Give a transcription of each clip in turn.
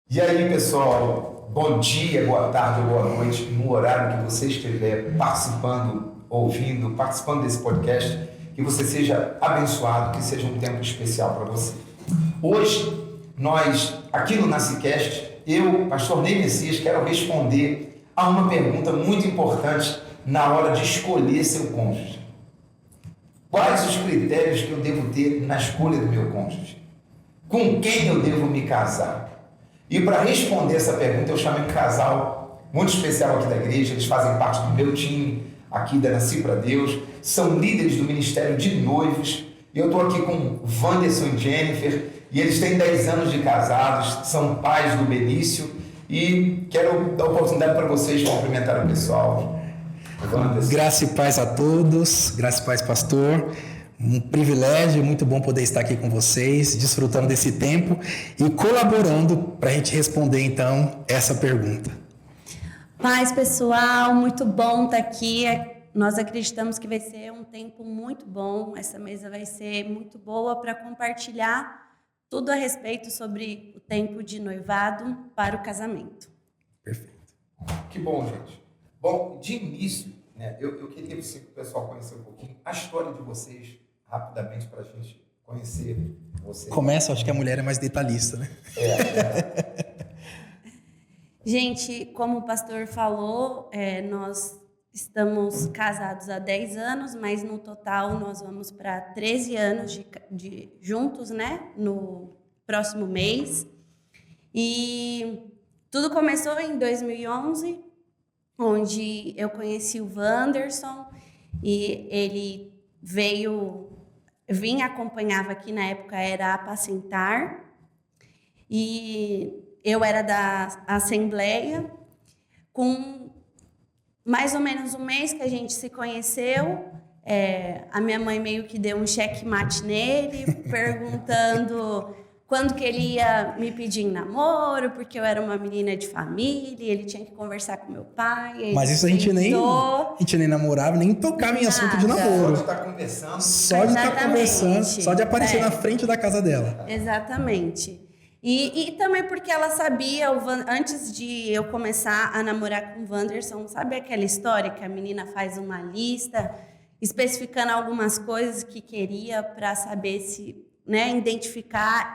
E aí, pessoal, bom dia, boa tarde, boa noite, no horário que você estiver participando desse podcast, que você seja abençoado, que seja um tempo especial para você. Hoje, nós, aqui no NasciCast, eu, pastor Ney Messias, quero responder a uma pergunta muito importante na hora de escolher seu cônjuge. Quais os critérios que eu devo ter na escolha do meu cônjuge? Com quem eu devo me casar? E para responder essa pergunta, eu chamei um casal muito especial aqui da igreja. Eles fazem parte do meu time aqui da Nasci para Deus, são líderes do Ministério de Noivos. E eu estou aqui com Wanderson e Jennifer, e eles têm 10 anos de casados, são pais do Benício, e quero dar a oportunidade para vocês cumprimentar o pessoal. Wanderson. Graça e paz a todos, graça e paz, pastor. Um privilégio, muito bom poder estar aqui com vocês, desfrutando desse tempo e colaborando para a gente responder, então, essa pergunta. Paz, pessoal, muito bom estar aqui. Nós acreditamos que vai ser um tempo muito bom. Essa mesa vai ser muito boa para compartilhar tudo a respeito sobre o tempo de noivado para o casamento. Perfeito. Que bom, gente. Bom, de início, né, eu queria que o pessoal conhecer um pouquinho a história de vocês, rapidamente, para a gente conhecer vocês. Começa, acho que a mulher é mais detalhista, né? Gente, como o pastor falou, nós estamos casados há 10 anos, mas no total nós vamos para 13 anos de juntos, né? No próximo mês. E tudo começou em 2011, onde eu conheci o Wanderson e ele acompanhava aqui, na época era Apacentar, e eu era da Assembleia. Com mais ou menos um mês que a gente se conheceu, a minha mãe meio que deu um checkmate nele, perguntando quando que ele ia me pedir em namoro, porque eu era uma menina de família, ele tinha que conversar com meu pai. Mas isso a gente nem namorava, nem tocava em assunto de namoro. Só de estar conversando. Só de estar conversando, só de aparecer na frente da casa dela. Exatamente. E também porque ela sabia, antes de eu começar a namorar com o Wanderson, sabe aquela história que a menina faz uma lista, especificando algumas coisas que queria para saber se... identificar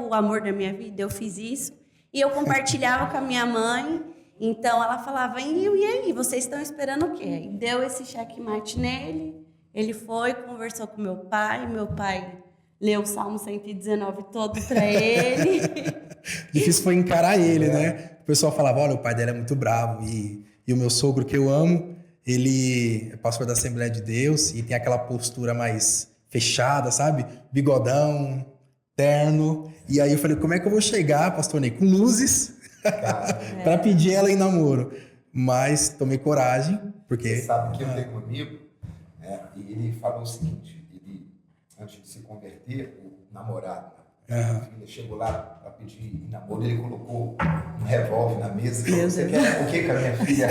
o amor da minha vida. Eu fiz isso e eu compartilhava com a minha mãe. Então ela falava: e aí, vocês estão esperando o quê? E deu esse checkmate nele. Ele foi, conversou com meu pai leu o Salmo 119 todo para ele. Difícil foi encarar ele, né? O pessoal falava: olha, o pai dela é muito bravo. E o meu sogro, que eu amo, ele é pastor da Assembleia de Deus e tem aquela postura mais fechada, sabe? Bigodão, terno. E aí eu falei: como é que eu vou chegar, pastor Ney, com luzes para pedir ela em namoro? Mas tomei coragem, porque... Você sabe que eu tenho um amigo, né, e ele falou o seguinte: ele, antes de se converter, o namorado, a filha chegou lá para pedir em namoro, ele colocou um revólver na mesa e falou: você quer o que com a minha filha?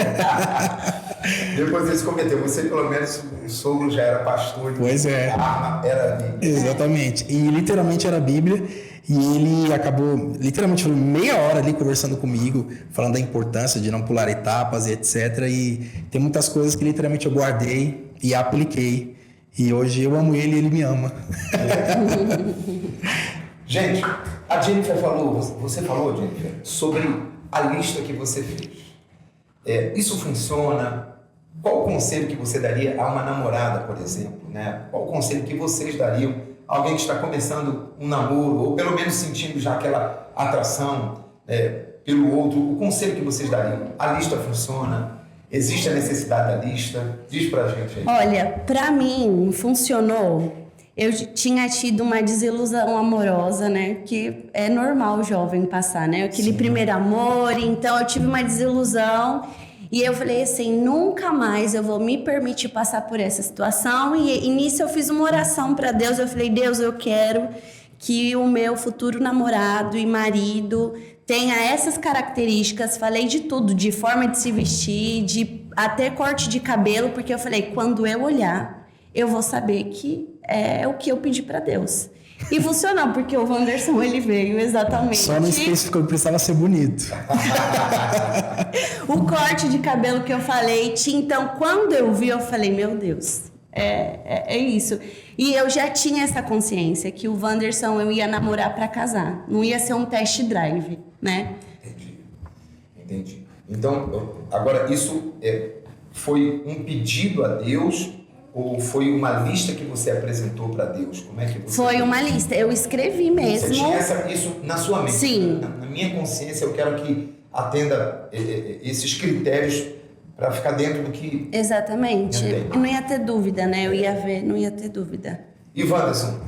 Depois ele se converteu. Você, pelo menos, o sogro já era pastor. Pois é. A arma era a Bíblia. Exatamente. E literalmente era a Bíblia. E ele acabou, literalmente, meia hora ali conversando comigo, falando da importância de não pular etapas e etc. E tem muitas coisas que literalmente eu guardei e apliquei. E hoje eu amo ele e ele me ama. Gente, a Jennifer falou, você falou, Jennifer, sobre a lista que você fez. Isso funciona? Qual o conselho que você daria a uma namorada, por exemplo, né? Qual o conselho que vocês dariam a alguém que está começando um namoro, ou pelo menos sentindo já aquela atração pelo outro? O conselho que vocês dariam? A lista funciona? Existe a necessidade da lista? Diz pra gente aí. Olha, pra mim funcionou. Eu tinha tido uma desilusão amorosa, né? Que é normal o jovem passar, né? Aquele primeiro amor, então eu tive uma desilusão. E eu falei assim: nunca mais eu vou me permitir passar por essa situação. E nisso eu fiz uma oração para Deus. Eu falei: Deus, eu quero que o meu futuro namorado e marido tenha essas características. Falei de tudo, de forma de se vestir, de até corte de cabelo, porque eu falei: quando eu olhar, eu vou saber que é o que eu pedi para Deus. E funcionou, porque o Wanderson, ele veio exatamente... Só não especificou que precisava ser bonito. O corte de cabelo que eu falei, então, quando eu vi, eu falei, meu Deus, é isso. E eu já tinha essa consciência que o Wanderson eu ia namorar para casar. Não ia ser um test drive, né? Entendi. Então, agora, isso foi um pedido a Deus ou foi uma lista que você apresentou para Deus? Como é que você... Foi uma lista. Eu escrevi mesmo. Você tinha isso na sua mente? Sim. Na minha consciência, eu quero que atenda esses critérios para ficar dentro do que... Exatamente. Eu não ia ter dúvida, né? Eu ia ver, não ia ter dúvida. E Wanderson,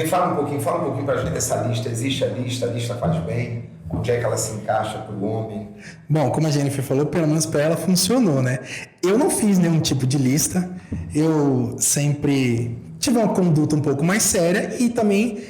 fala um pouquinho para a gente dessa lista. Existe a lista faz bem? Onde é que ela se encaixa para o homem? Bom, como a Jennifer falou, pelo menos para ela funcionou, né? Eu não fiz nenhum tipo de lista. Eu sempre tive uma conduta um pouco mais séria e também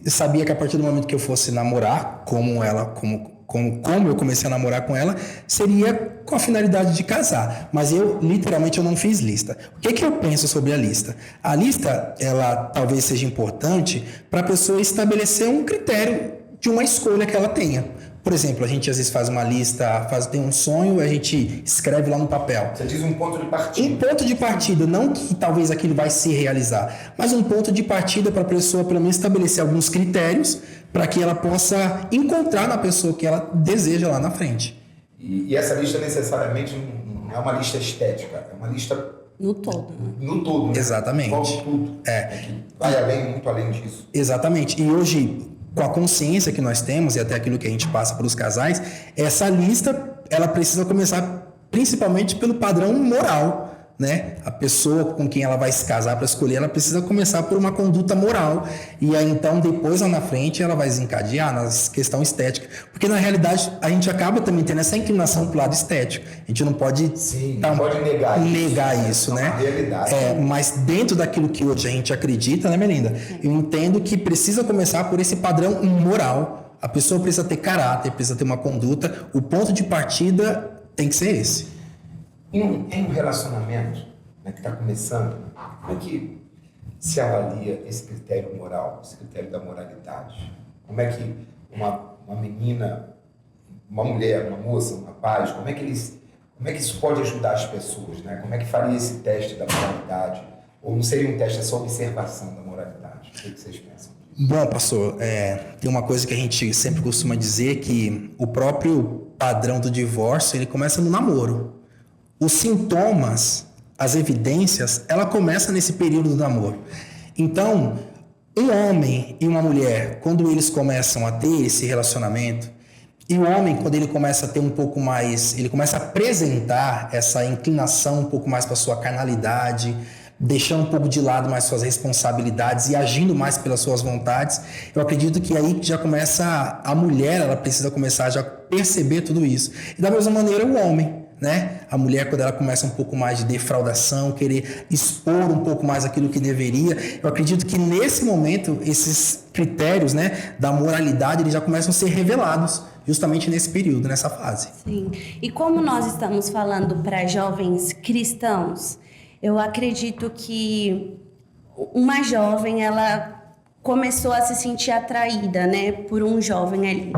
sabia que a partir do momento que eu fosse namorar, como eu comecei a namorar com ela, seria com a finalidade de casar. Mas literalmente, eu não fiz lista. O que eu penso sobre a lista? A lista, ela talvez seja importante para a pessoa estabelecer um critério de uma escolha que ela tenha. Por exemplo, a gente às vezes faz uma lista, tem um sonho, a gente escreve lá no papel. Você diz um ponto de partida. Um ponto de partida, não que talvez aquilo vai se realizar, mas um ponto de partida para a pessoa pelo menos estabelecer alguns critérios para que ela possa encontrar na pessoa que ela deseja lá na frente. E essa lista necessariamente não é uma lista estética, é uma lista... No todo. No todo, né? Exatamente. Envolve tudo. Que vai muito além disso. Exatamente. E hoje, com a consciência que nós temos e até aquilo que a gente passa para os casais, essa lista, ela precisa começar principalmente pelo padrão moral, né? A pessoa com quem ela vai se casar para escolher, ela precisa começar por uma conduta moral e aí então depois lá na frente ela vai desencadear na questão estética, porque na realidade a gente acaba também tendo essa inclinação para o lado estético. A gente não pode não pode negar isso, né? É uma realidade. Mas dentro daquilo que hoje a gente acredita, né, Melinda? Eu entendo que precisa começar por esse padrão moral. A pessoa precisa ter caráter, precisa ter uma conduta. O ponto de partida tem que ser esse. Em um relacionamento, né, que está começando, como é que se avalia esse critério moral, esse critério da moralidade? Como é que uma menina, uma mulher, uma moça, um rapaz, como é que isso pode ajudar as pessoas? Né? Como é que faria esse teste da moralidade? Ou não seria um teste, é só observação da moralidade? O que vocês pensam? Bom, pastor, tem uma coisa que a gente sempre costuma dizer, que o próprio padrão do divórcio, ele começa no namoro. Os sintomas, as evidências, ela começa nesse período do namoro. Então, um homem e uma mulher, quando eles começam a ter esse relacionamento, e o homem, quando ele começa a ter um pouco mais, ele começa a apresentar essa inclinação um pouco mais para sua carnalidade, deixando um pouco de lado mais suas responsabilidades e agindo mais pelas suas vontades, eu acredito que aí já começa, a mulher, ela precisa começar a já perceber tudo isso. E da mesma maneira o homem, né? A mulher, quando ela começa um pouco mais de defraudação, querer expor um pouco mais aquilo que deveria, eu acredito que nesse momento, esses critérios, né, da moralidade, eles já começam a ser revelados, justamente nesse período, nessa fase. Sim. E como nós estamos falando para jovens cristãos, eu acredito que uma jovem, ela começou a se sentir atraída, né, por um jovem ali.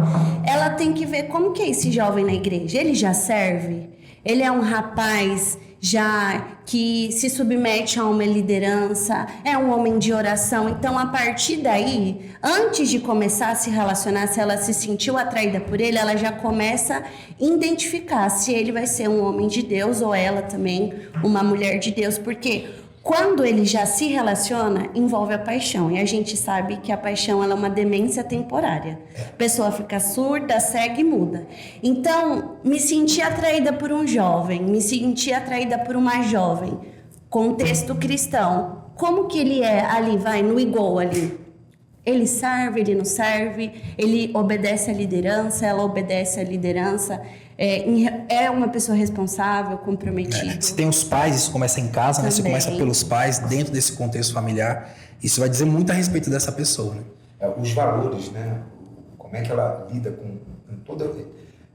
Ela tem que ver como que é esse jovem na igreja. Ele já serve? Ele é um rapaz já que se submete a uma liderança, é um homem de oração. Então, a partir daí, antes de começar a se relacionar, se ela se sentiu atraída por ele, ela já começa a identificar se ele vai ser um homem de Deus ou ela também uma mulher de Deus, porque quando ele já se relaciona, envolve a paixão. E a gente sabe que a paixão ela é uma demência temporária. A pessoa fica surda, cega e muda. Então, me senti atraída por um jovem, me senti atraída por uma jovem. Contexto cristão. Como que ele é ali, vai, no igual ali? Ele serve, ele não serve, ele obedece à liderança, ela obedece à liderança. É uma pessoa responsável, comprometida. Se tem os pais, isso começa em casa, né? Você começa pelos pais, dentro desse contexto familiar. Isso vai dizer muito a respeito dessa pessoa, né? Os valores, né? Como é que ela lida com toda...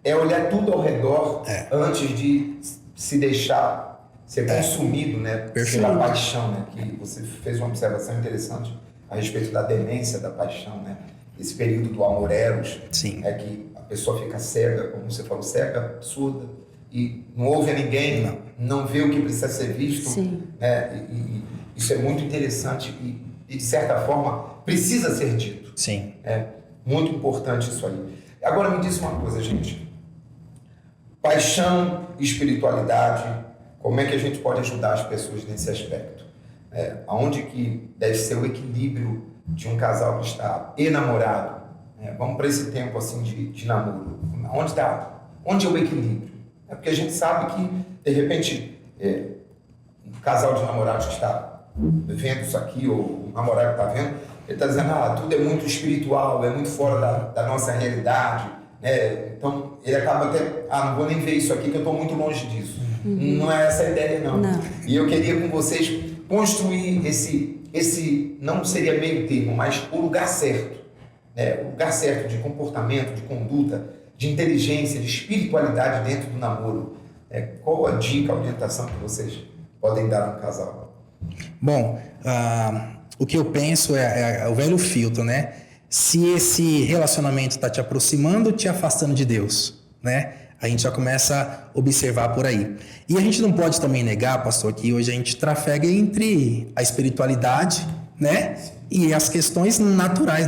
É olhar tudo ao redor antes de se deixar ser consumido, né? Pela paixão, né? Que você fez uma observação interessante. a respeito da demência da paixão, né? Esse período do amor eros, Sim. é que a pessoa fica cega, como você falou, cega, surda, e não ouve a ninguém, não vê o que precisa ser visto. Sim. Né? E isso é muito interessante e, de certa forma, precisa ser dito. Sim. É muito importante isso aí. Agora me diz uma coisa, gente. Paixão, espiritualidade, como é que a gente pode ajudar as pessoas nesse aspecto? Aonde que deve ser o equilíbrio de um casal que está enamorado? Vamos para esse tempo assim de namoro. Onde é o equilíbrio? Porque a gente sabe que, de repente, um casal de namorados que está vendo isso aqui, ou o namorado que está vendo, ele está dizendo, tudo é muito espiritual, é muito fora da nossa realidade, né? Então, ele acaba até, não vou nem ver isso aqui, que eu estou muito longe disso. Não é essa a ideia, não. E eu queria com vocês construir esse não seria meio termo, mas o lugar certo, né? O lugar certo de comportamento, de conduta, de inteligência, de espiritualidade dentro do namoro. Qual a dica, a orientação que vocês podem dar a um casal? Bom, o que eu penso é o velho filtro, né? Se esse relacionamento está te aproximando ou te afastando de Deus, né? A gente já começa a observar por aí. E a gente não pode também negar, pastor, que hoje a gente trafega entre a espiritualidade, né? E as questões naturais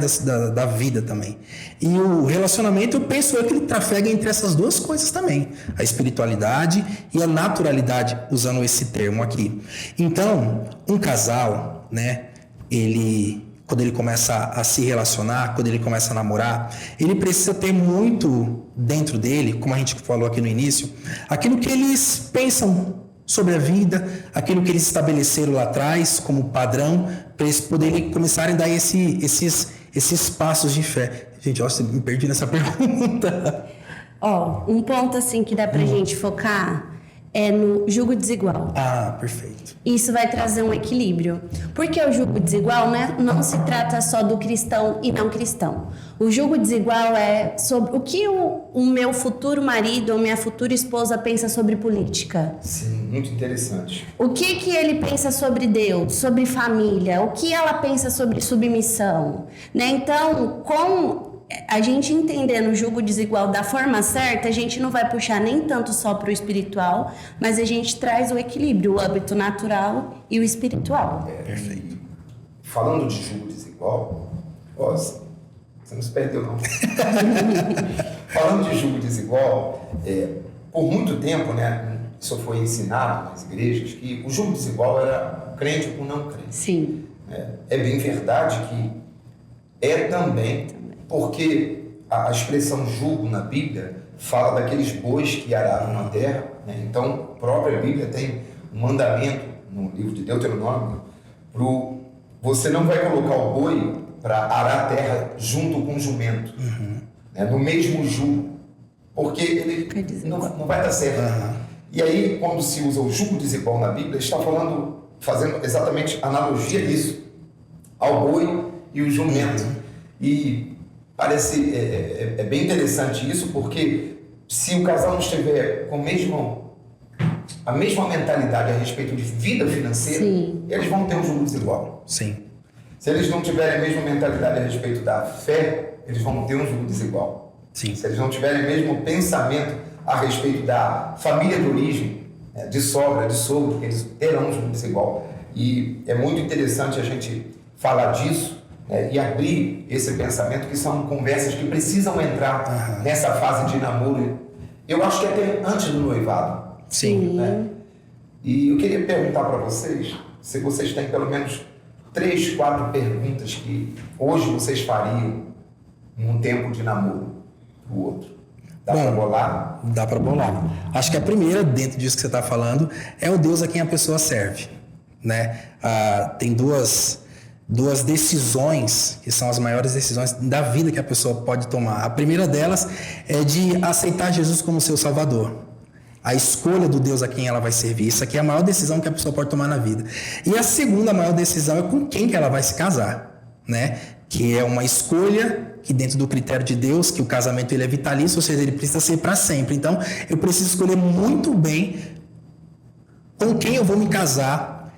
da vida também. E o relacionamento, eu penso que ele trafega entre essas duas coisas também. A espiritualidade e a naturalidade, usando esse termo aqui. Então, um casal, né? Quando ele começa a se relacionar, quando ele começa a namorar, ele precisa ter muito dentro dele, como a gente falou aqui no início, aquilo que eles pensam sobre a vida, aquilo que eles estabeleceram lá atrás como padrão, para eles poderem começarem a dar esses passos de fé. Gente, eu me perdi nessa pergunta. Um ponto assim que dá pra gente focar é no julgo desigual. Perfeito. Isso vai trazer um equilíbrio. Porque o julgo desigual, né, não se trata só do cristão e não cristão. O julgo desigual é sobre o que o meu futuro marido ou minha futura esposa pensa sobre política. Sim, muito interessante. O que ele pensa sobre Deus, sobre família, o que ela pensa sobre submissão, né? Então, com a gente entendendo o julgo desigual da forma certa, a gente não vai puxar nem tanto só para o espiritual, mas a gente traz o equilíbrio, o âmbito natural e o espiritual. Perfeito. Falando de julgo desigual, você não se perdeu, não. Falando de julgo desigual, por muito tempo, né, isso foi ensinado nas igrejas, que o julgo desigual era crente com não crente. Sim. É bem verdade que também, porque a expressão julgo na Bíblia fala daqueles bois que aravam a terra, né? Então, a própria Bíblia tem um mandamento no livro de Deuteronômio, você não vai colocar o boi para arar a terra junto com o jumento, né? No mesmo jugo, porque ele não vai dar certo. E aí, quando se usa o jugo desigual na Bíblia, está fazendo exatamente analogia disso, ao boi e o jumento. E parece bem interessante isso, porque se o casal não estiver com a mesma mentalidade a respeito de vida financeira, Sim. eles vão ter um jugo desigual. Sim. Se eles não tiverem a mesma mentalidade a respeito da fé, eles vão ter um jugo desigual. Sim. Se eles não tiverem o mesmo pensamento a respeito da família de origem, né, de sogra, de sogro, eles terão um jugo desigual. E é muito interessante a gente falar disso, e abrir esse pensamento, que são conversas que precisam entrar nessa fase de namoro. Eu acho que até antes do noivado. Sim. Né? E eu queria perguntar para vocês, se vocês têm pelo menos 3, 4 perguntas que hoje vocês fariam num tempo de namoro pro outro. Dá para bolar? Dá para bolar. Acho que a primeira, dentro disso que você está falando, é o Deus a quem a pessoa serve, né? Tem duas decisões que são as maiores decisões da vida que a pessoa pode tomar. A primeira delas é de aceitar Jesus como seu Salvador. A escolha do Deus a quem ela vai servir. Isso aqui é a maior decisão que a pessoa pode tomar na vida. E a segunda maior decisão é com quem que ela vai se casar, né? Que é uma escolha que, dentro do critério de Deus, que o casamento ele é vitalício, ou seja, ele precisa ser para sempre. Então, eu preciso escolher muito bem com quem eu vou me casar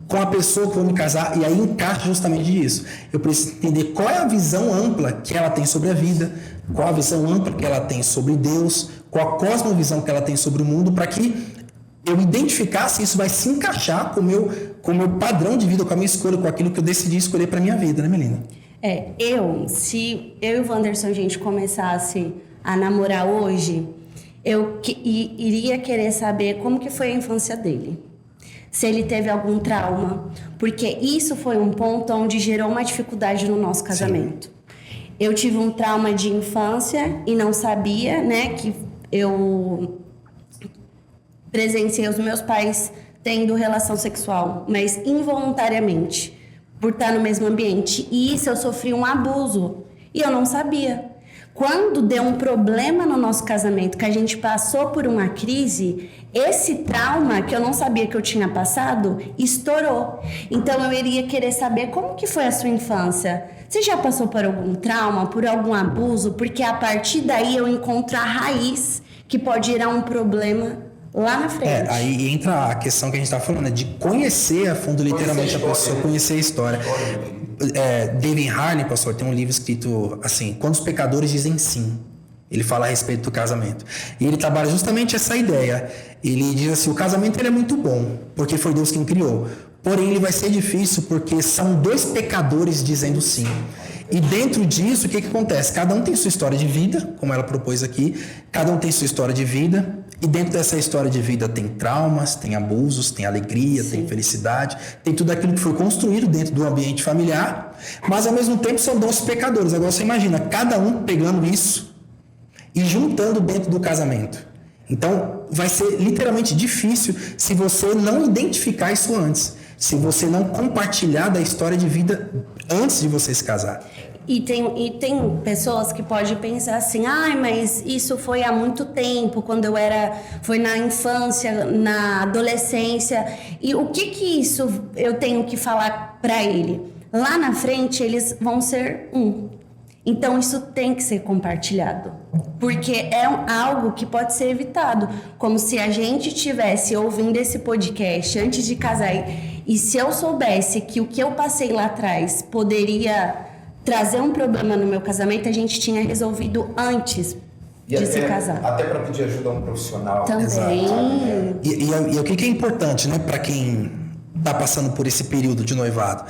com a pessoa que eu vou me casar, e aí encaixa justamente disso. Eu preciso entender qual é a visão ampla que ela tem sobre a vida, qual a visão ampla que ela tem sobre Deus, qual a cosmovisão que ela tem sobre o mundo, para que eu identificar se isso vai se encaixar com o meu padrão de vida, com a minha escolha, com aquilo que eu decidi escolher para minha vida, né, Melina? Se eu e o Wanderson, a gente começasse a namorar hoje, eu iria querer saber como que foi a infância dele. Se ele teve algum trauma, porque isso foi um ponto onde gerou uma dificuldade no nosso casamento. Sim. Eu tive um trauma de infância e não sabia, né, que eu presenciei os meus pais tendo relação sexual, mas involuntariamente, por estar no mesmo ambiente. E isso eu sofri um abuso e eu não sabia. Quando deu um problema no nosso casamento, que a gente passou por uma crise, esse trauma que eu não sabia que eu tinha passado, estourou. Então eu iria querer saber como que foi a sua infância. Você já passou por algum trauma, por algum abuso? Porque a partir daí eu encontro a raiz que pode gerar um problema lá na frente. Aí entra a questão que a gente está falando, de conhecer a fundo, literalmente, a pessoa, conhecer a história. David Harney, pastor, tem um livro escrito assim, Quando os Pecadores Dizem Sim. Ele fala a respeito do casamento. E ele trabalha justamente essa ideia. Ele diz assim, o casamento ele é muito bom, porque foi Deus quem criou. Porém, ele vai ser difícil porque são dois pecadores dizendo sim. E dentro disso, o que acontece? Cada um tem sua história de vida, como ela propôs aqui. Cada um tem sua história de vida. E dentro dessa história de vida tem traumas, tem abusos, tem alegria, sim, tem felicidade. Tem tudo aquilo que foi construído dentro do ambiente familiar. Mas, ao mesmo tempo, são dois pecadores. Agora, você imagina, cada um pegando isso e juntando dentro do casamento. Então, vai ser literalmente difícil se você não identificar isso antes. Se você não compartilhar da história de vida antes de você se casar. E tem pessoas que podem pensar assim, mas isso foi há muito tempo, foi na infância, na adolescência. E o que isso eu tenho que falar para ele? Lá na frente eles vão ser um. Então isso tem que ser compartilhado, porque é algo que pode ser evitado, como se a gente estivesse ouvindo esse podcast antes de casar e se eu soubesse que o que eu passei lá atrás poderia trazer um problema no meu casamento, a gente tinha resolvido antes de se casar. Até para pedir ajuda a um profissional. Também. Exato. E o que é importante, né, para quem está passando por esse período de noivado.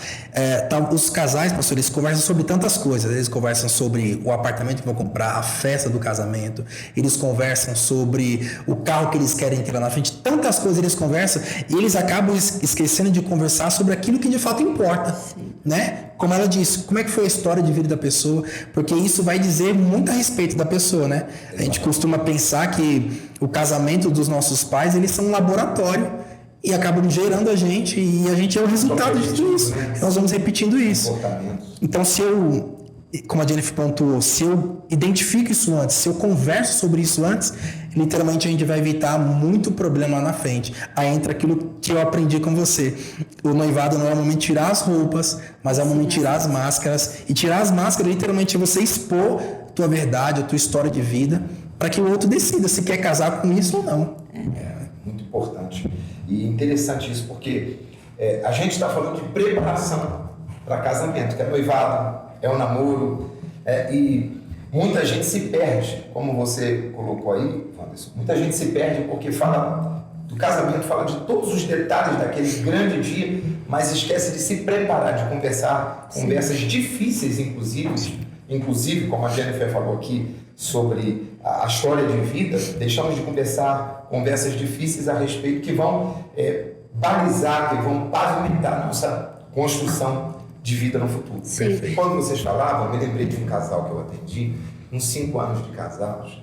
Os casais, pastor, eles conversam sobre tantas coisas. Eles conversam sobre o apartamento que vão comprar, a festa do casamento. Eles conversam sobre o carro que eles querem ter lá na frente. Tantas coisas eles conversam e eles acabam esquecendo de conversar sobre aquilo que de fato importa. Sim. Né? Como ela disse, como é que foi a história de vida da pessoa? Porque isso vai dizer muito a respeito da pessoa, né? A gente costuma pensar que o casamento dos nossos pais, eles são um laboratório e acabam gerando a gente, e a gente é o resultado de tudo isso. Nós vamos repetindo isso. Então, como a Jennifer pontuou, se eu identifico isso antes, se eu converso sobre isso antes, literalmente a gente vai evitar muito problema lá na frente. Aí entra aquilo que eu aprendi com você. O noivado não é o momento de tirar as roupas, mas é o momento de tirar as máscaras. E tirar as máscaras, literalmente, é você expor a tua verdade, a tua história de vida, para que o outro decida se quer casar com isso ou não. Muito importante. E interessante isso, porque a gente está falando de preparação para casamento, que é noivado, é o namoro, e muita gente se perde, como você colocou aí, Wanderson, muita gente se perde porque fala do casamento, fala de todos os detalhes daquele grande dia, mas esquece de se preparar, de conversar, conversas difíceis, inclusive, como a Jennifer falou aqui, sobre a história de vida, deixamos de conversar conversas difíceis a respeito que vão balizar, que vão pavimentar a nossa construção de vida no futuro. Sim. Quando vocês falavam, eu me lembrei de um casal que eu atendi, uns 5 anos de casados,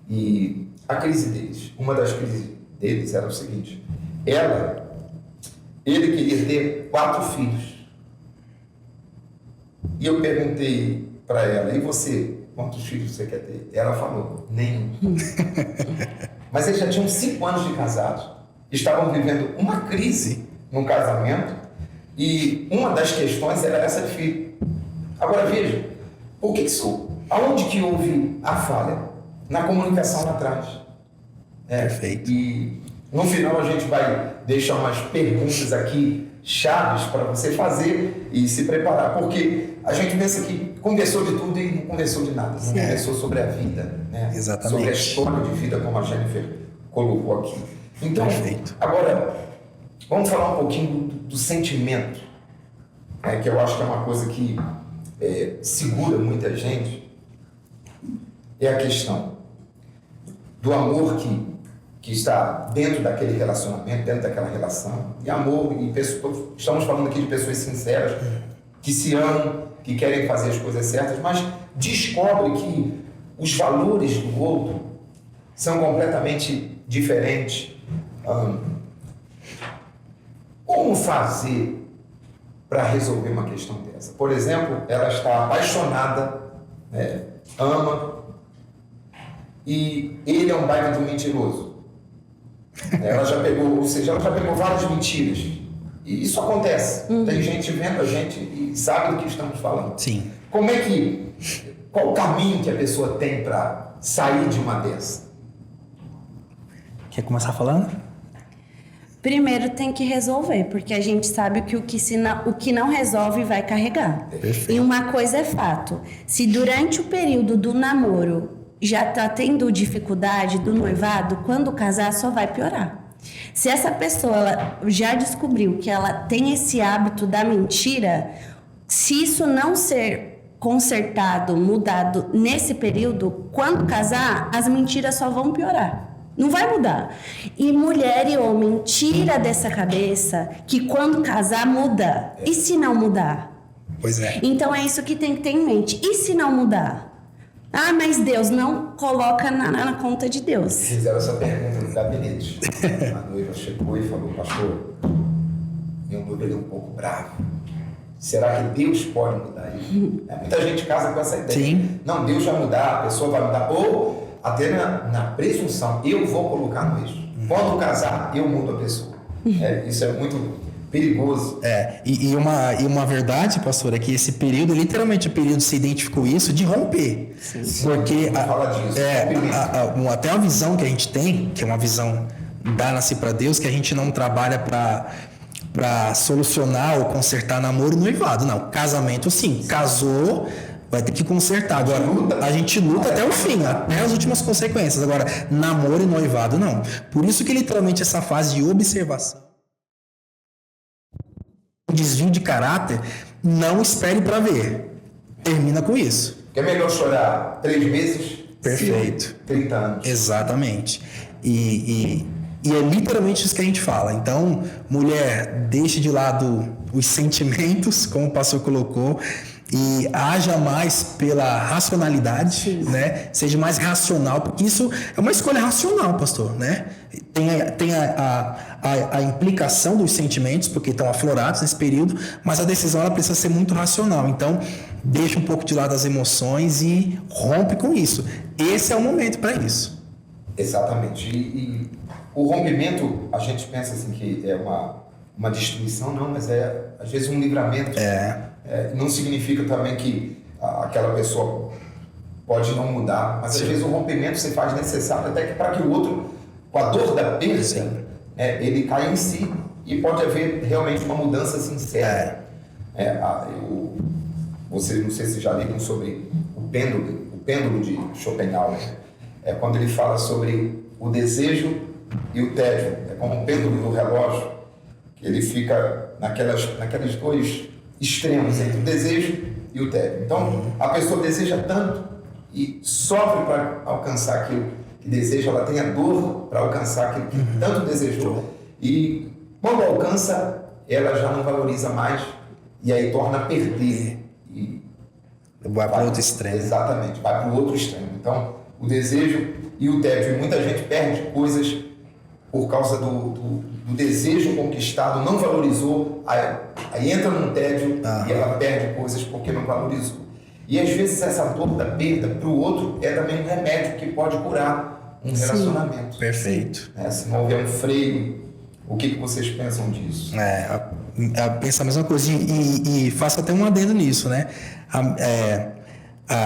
e a crise deles, uma das crises deles era o seguinte, ele queria ter 4 filhos, e eu perguntei para ela, e você, quantos filhos você quer ter? Ela falou, nenhum. Mas eles já tinham 5 anos de casados, estavam vivendo uma crise no casamento, e uma das questões era essa de filho. Agora veja, aonde que houve a falha? Na comunicação lá atrás. Perfeito. E no final a gente vai deixar umas perguntas aqui chaves para você fazer e se preparar, porque a gente pensa que conversou de tudo e não conversou de nada, não conversou sobre a vida, né? Exatamente. Sobre a história de vida, como a Jennifer colocou aqui. Então, Perfeito. Agora, vamos falar um pouquinho do sentimento, né, que eu acho que é uma coisa que segura muita gente, é a questão do amor que está dentro daquele relacionamento, dentro daquela relação. E amor, estamos falando aqui de pessoas sinceras, que se amam, que querem fazer as coisas certas, mas descobre que os valores do outro são completamente diferentes. Como fazer para resolver uma questão dessa? Por exemplo, ela está apaixonada, ama, e ele é um baita de um mentiroso. Ela já pegou várias mentiras. E isso acontece. Tem gente vendo a gente e sabe do que estamos falando. Sim. Qual o caminho que a pessoa tem para sair de uma dessa? Quer começar falando? Primeiro tem que resolver, porque a gente sabe que o que não resolve vai carregar. Perfeito. E uma coisa é fato, se durante o período do namoro já está tendo dificuldade do noivado, quando casar só vai piorar. Se essa pessoa ela já descobriu que ela tem esse hábito da mentira, se isso não ser consertado, mudado nesse período, quando casar, as mentiras só vão piorar. Não vai mudar. E mulher e homem, tira dessa cabeça que quando casar muda. E se não mudar? Pois é. Então é isso que tem que ter em mente. E se não mudar? Ah, mas Deus não coloca na conta de Deus. Fizeram essa pergunta no gabinete. A noiva chegou e falou: pastor, meu noivo é um pouco bravo. Será que Deus pode mudar isso? Muita gente casa com essa ideia. Sim. Não, Deus vai mudar, a pessoa vai mudar. Ou até na presunção, eu vou colocar no eixo. Quando casar, eu mudo a pessoa. Isso é muito perigoso. E uma verdade, pastor, é que esse período, literalmente o período se identificou isso de romper. Sim, porque fala disso. até uma visão que a gente tem, que é uma visão da Nasci para Deus, que a gente não trabalha para solucionar ou consertar namoro noivado. Não, casamento sim, casou, vai ter que consertar. Agora, a gente luta até o fim, até as últimas consequências. Agora, namoro e noivado, não. Por isso que literalmente essa fase de observação, desvio de caráter, não espere para ver. Termina com isso. Que é melhor chorar 3 meses? Perfeito. 30 anos. Exatamente. E é literalmente isso que a gente fala. Então, mulher, deixe de lado os sentimentos, como o pastor colocou, e haja mais pela racionalidade, né? Seja mais racional, porque isso é uma escolha racional, pastor, né? Tem a implicação dos sentimentos, porque estão aflorados nesse período, mas a decisão ela precisa ser muito racional. Então, deixa um pouco de lado as emoções e rompe com isso. Esse é o momento para isso. Exatamente. E o rompimento, a gente pensa assim que é uma destruição, não, mas é às vezes um livramento. Não significa também que aquela pessoa pode não mudar, mas às vezes o rompimento se faz necessário até que para que o outro, com a dor da perda, ele caia em si e pode haver realmente uma mudança sincera. Vocês não sei se já leram sobre o pêndulo de Schopenhauer. É quando ele fala sobre o desejo e o tédio. É como o pêndulo do relógio, que ele fica naqueles dois extremos entre o desejo e o tédio. Então, a pessoa deseja tanto e sofre para alcançar aquilo que deseja, ela tem a dor para alcançar aquilo que tanto desejou. E quando alcança, ela já não valoriza mais e aí torna a perder. E vai para o outro extremo. Exatamente, vai para o outro extremo. Então, o desejo e o tédio. E muita gente perde coisas por causa do desejo conquistado, não valorizou, aí entra num tédio e ela perde coisas porque não valorizou. E às vezes essa dor da perda para o outro é também um remédio que pode curar um relacionamento. Perfeito. Se não houver um freio, o que vocês pensam disso? Pensa a mesma coisa e faço até um adendo nisso, né?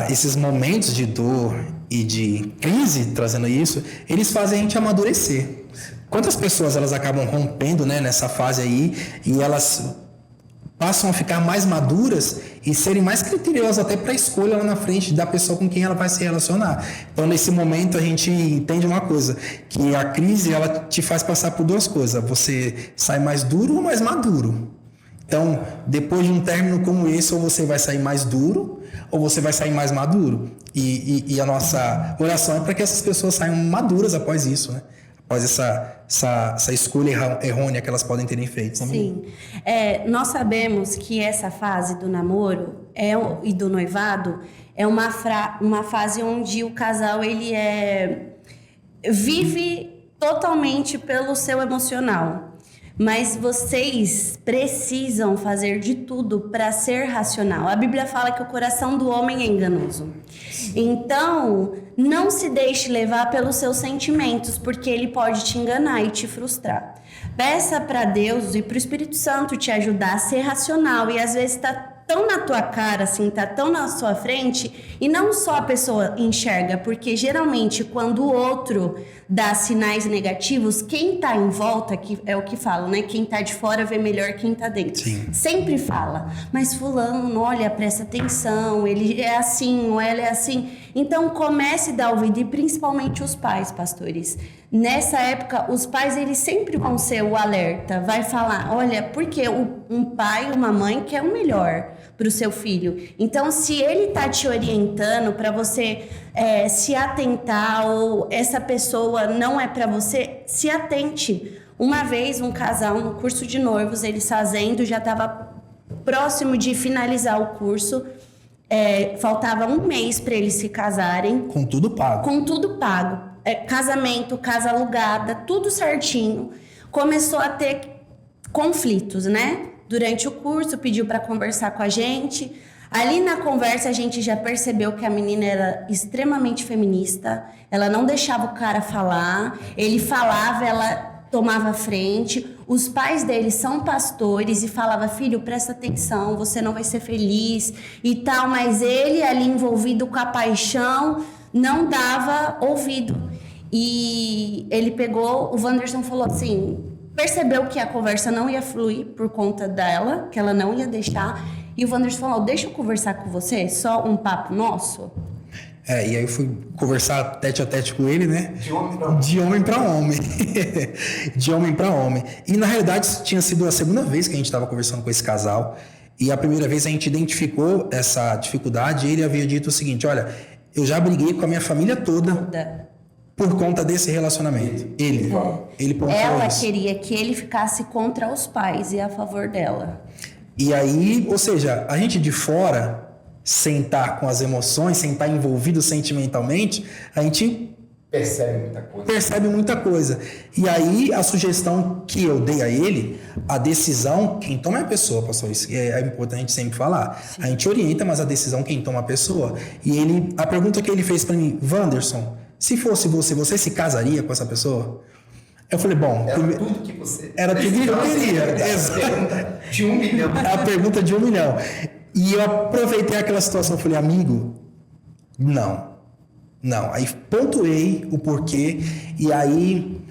Esses momentos de dor e de crise, trazendo isso, eles fazem a gente amadurecer. Quantas pessoas elas acabam rompendo, né, nessa fase aí, e elas passam a ficar mais maduras e serem mais criteriosas até para a escolha lá na frente da pessoa com quem ela vai se relacionar. Então, nesse momento, a gente entende uma coisa, que a crise, ela te faz passar por duas coisas. Você sai mais duro ou mais maduro. Então, depois de um término como esse, ou você vai sair mais duro, ou você vai sair mais maduro. E a nossa oração é para que essas pessoas saiam maduras após isso, né? Após essa escolha errônea que elas podem terem feito. Sim. Nós sabemos que essa fase do namoro e do noivado é uma fase onde o casal ele vive totalmente pelo seu emocional. Mas vocês precisam fazer de tudo para ser racional. A Bíblia fala que o coração do homem é enganoso. Então, não se deixe levar pelos seus sentimentos, porque ele pode te enganar e te frustrar. Peça para Deus e para o Espírito Santo te ajudar a ser racional. E às vezes está tão na tua cara, assim, tá tão na sua frente, e não só a pessoa enxerga, porque geralmente quando o outro dá sinais negativos, quem tá em volta, que é o que falam, né? Quem tá de fora vê melhor quem tá dentro. Sim. Sempre fala, mas fulano, olha, presta atenção, ele é assim, ou ela é assim. Então comece a dar ouvido, e principalmente os pais, pastores. Nessa época, os pais, eles sempre vão ser o alerta, vai falar, olha, porque um pai, uma mãe quer o melhor para o seu filho. Então, se ele tá te orientando para você se atentar, ou essa pessoa não é para você, se atente. Uma vez, um casal no curso de noivos, eles fazendo, já estava próximo de finalizar o curso, faltava um mês para eles se casarem. Com tudo pago. Com tudo pago. Casamento, casa alugada, tudo certinho. Começou a ter conflitos, né? Durante o curso, pediu para conversar com a gente. Ali na conversa, a gente já percebeu que a menina era extremamente feminista. Ela não deixava o cara falar. Ele falava, ela tomava frente. Os pais dele são pastores e falava, filho, presta atenção, você não vai ser feliz e tal. Mas ele, ali envolvido com a paixão, não dava ouvido. E ele pegou, o Wanderson falou assim... Percebeu que a conversa não ia fluir por conta dela, que ela não ia deixar. E o Wanderson falou, deixa eu conversar com você, só um papo nosso. E aí eu fui conversar tete a tete com ele, né? De homem para homem. De homem para homem. De homem para homem. E na realidade tinha sido a segunda vez que a gente estava conversando com esse casal. E a primeira vez a gente identificou essa dificuldade. E ele havia dito o seguinte, olha, eu já briguei com a minha família toda. Por conta desse relacionamento. Ele pontuou Ela isso. queria que ele ficasse contra os pais e a favor dela. E aí, ou seja, a gente de fora, sem estar com as emoções, sem estar envolvido sentimentalmente, a gente percebe muita coisa. E aí, a sugestão que eu dei a ele, a decisão, quem toma é a pessoa, pastor. Isso é importante sempre falar. Sim. A gente orienta, mas a decisão quem toma é a pessoa. E a pergunta que ele fez para mim, Wanderson, se fosse você se casaria com essa pessoa? Eu falei, bom... Tudo que você... Era tudo que eu queria. Exato. De 1 milhão. A pergunta de 1 milhão. E eu aproveitei aquela situação, falei, amigo, não. Aí pontuei o porquê, e aí,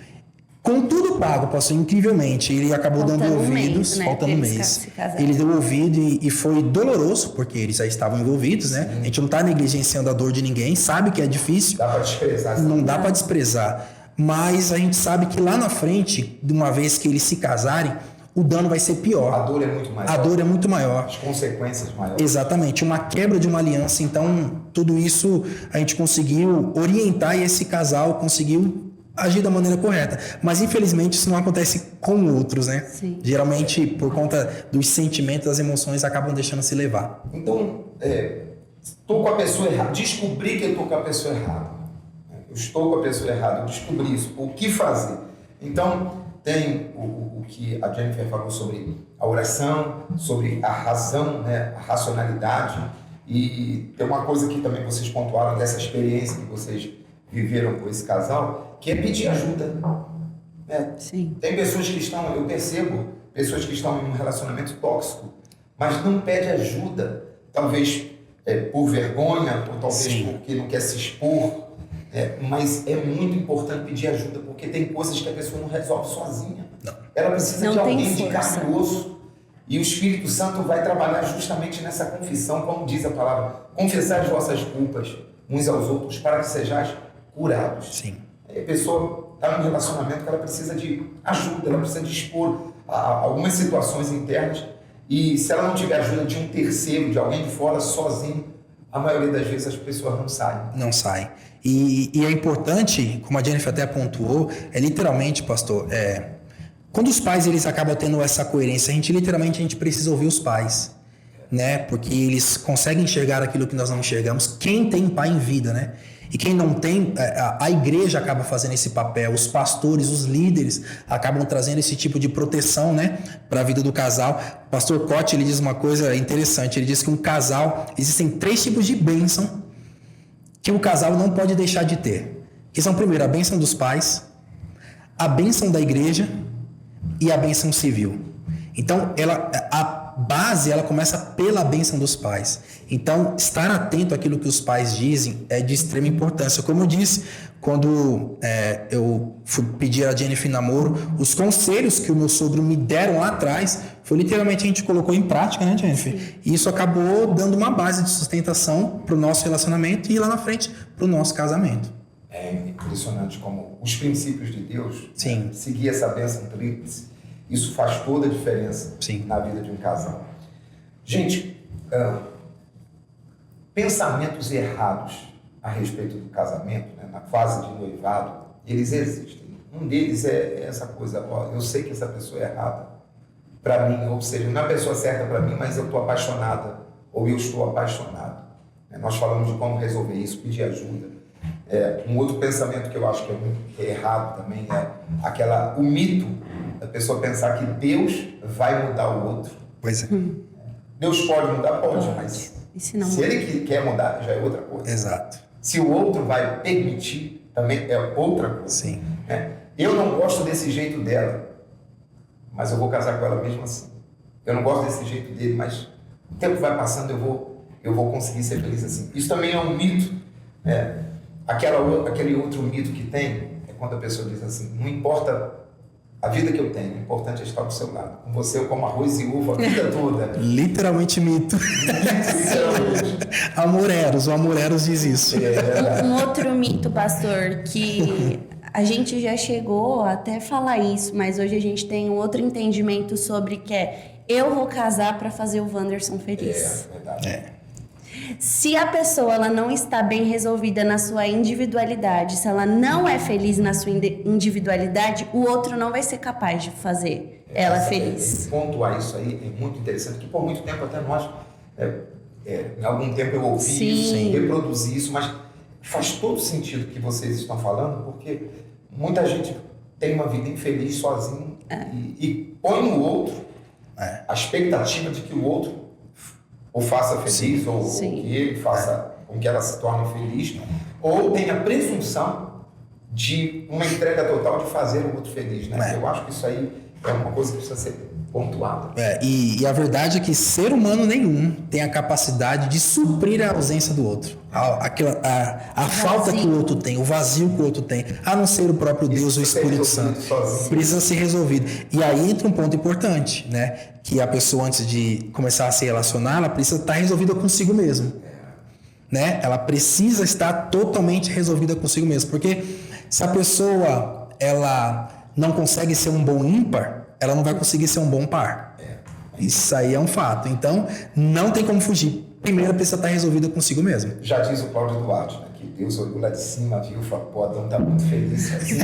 com tudo pago, passou incrivelmente. Ele acabou dando ouvidos, faltando um mês. Ele deu ouvido e foi doloroso, porque eles já estavam envolvidos, né? Sim. A gente não está negligenciando a dor de ninguém, sabe que é difícil. Dá para desprezar. Não dá para desprezar. Mas a gente sabe que lá na frente, de uma vez que eles se casarem, o dano vai ser pior. A dor é muito maior. A dor é muito maior. As consequências maiores. Exatamente. Uma quebra de uma aliança. Então, tudo isso a gente conseguiu orientar e esse casal conseguiu agir da maneira correta. Mas, infelizmente, isso não acontece com outros, né? Sim. Geralmente, por conta dos sentimentos, das emoções, acabam deixando se levar. Então, estou com a pessoa errada. Descobri que eu estou com a pessoa errada. Eu estou com a pessoa errada. Eu descobri isso. O que fazer? Então, tem o que a Jennifer falou sobre a oração, sobre a razão, né? A racionalidade. E tem uma coisa que também vocês pontuaram dessa experiência que vocês viveram com esse casal, que é pedir ajuda. Né? Sim. Tem pessoas que estão, eu percebo, pessoas que estão em um relacionamento tóxico, mas não pede ajuda, talvez por vergonha, ou talvez porque não quer se expor. Mas é muito importante pedir ajuda, porque tem coisas que a pessoa não resolve sozinha. Não. Ela precisa Não de tem alguém de força. carne e osso. E o Espírito Santo vai trabalhar justamente nessa confissão, como diz a palavra, confessar as vossas culpas uns aos outros para que sejais curados. Sim. A pessoa está num relacionamento que ela precisa de ajuda, ela precisa de expor algumas situações internas, e se ela não tiver ajuda de um terceiro, de alguém de fora, sozinho, a maioria das vezes as pessoas não saem. Não sai. E é importante, como a Jennifer até pontuou, literalmente, pastor, quando os pais eles acabam tendo essa coerência, a gente precisa ouvir os pais, né? Porque eles conseguem enxergar aquilo que nós não enxergamos. Quem tem pai em vida, né? E quem não tem, a igreja acaba fazendo esse papel, os pastores, os líderes acabam trazendo esse tipo de proteção, né, para a vida do casal. O pastor Cote, ele diz uma coisa interessante, ele diz que um casal, existem 3 tipos de bênção que o casal não pode deixar de ter. Que são, primeiro, a bênção dos pais, a bênção da igreja e a bênção civil. Então, a base, ela começa pela bênção dos pais. Então, estar atento àquilo que os pais dizem é de extrema importância. Como eu disse, quando eu fui pedir a Jennifer em namoro, os conselhos que o meu sogro me deram lá atrás, foi literalmente a gente colocou em prática, né, Jennifer? Sim. E isso acabou dando uma base de sustentação para o nosso relacionamento e lá na frente para o nosso casamento. É impressionante como os princípios de Deus, Sim. Seguir essa bênção tríplice, isso faz toda a diferença Sim. na vida de um casal. Gente, pensamentos errados a respeito do casamento, né, na fase de noivado, eles existem. Um deles é essa coisa, eu sei que essa pessoa é errada para mim, ou seja, não é a pessoa certa para mim, mas eu estou apaixonada, ou eu estou apaixonado. Nós falamos de como resolver isso, pedir ajuda. Um outro pensamento que eu acho que é errado também é o mito da pessoa pensar que Deus vai mudar o outro. Pois é. Deus pode mudar? Pode, mas se ele quer mudar, já é outra coisa. Exato. Se o outro vai permitir, também é outra coisa. Sim. Eu não gosto desse jeito dela, mas eu vou casar com ela mesmo assim. Eu não gosto desse jeito dele, mas o tempo vai passando, eu vou conseguir ser feliz assim. Isso também é um mito. Aquele outro mito que tem é quando a pessoa diz assim, não importa a vida que eu tenho, o importante é estar do seu lado. Com você eu como arroz e uva a vida toda. Literalmente mito. Literalmente. O Amoreros diz isso. Um outro mito, pastor, que a gente já chegou até falar isso, mas hoje a gente tem um outro entendimento sobre que eu vou casar para fazer o Wanderson feliz. Verdade. Se a pessoa ela não está bem resolvida na sua individualidade, se ela não é feliz na sua individualidade, o outro não vai ser capaz de fazer ela feliz. Pontuar isso aí é muito interessante, que por muito tempo até nós, em algum tempo eu ouvi isso, reproduzi isso, mas faz todo sentido o que vocês estão falando, porque muita gente tem uma vida infeliz sozinho e põe no outro a expectativa de que o outro ou faça feliz, ou que ele faça com que ela se torne feliz, ou tem a presunção de uma entrega total de fazer o outro feliz, né? Eu acho que isso aí é uma coisa que precisa ser pontuada. E a verdade é que ser humano nenhum tem a capacidade de suprir a ausência do outro. A falta que o outro tem, o vazio que o outro tem, a não ser o próprio Deus, o Espírito Santo. Precisa ser resolvido. E aí entra um ponto importante, né? Que a pessoa, antes de começar a se relacionar, ela precisa estar resolvida consigo mesma. Né? Ela precisa estar totalmente resolvida consigo mesma. Porque se a pessoa ela não consegue ser um bom ímpar, ela não vai conseguir ser um bom par. Isso aí é um fato. Então, não tem como fugir. Primeiro, precisa estar resolvida consigo mesmo. Já diz o Cláudio Duarte, né, que Deus olhou lá de cima, viu e falou, pô, Adão tá muito feliz assim.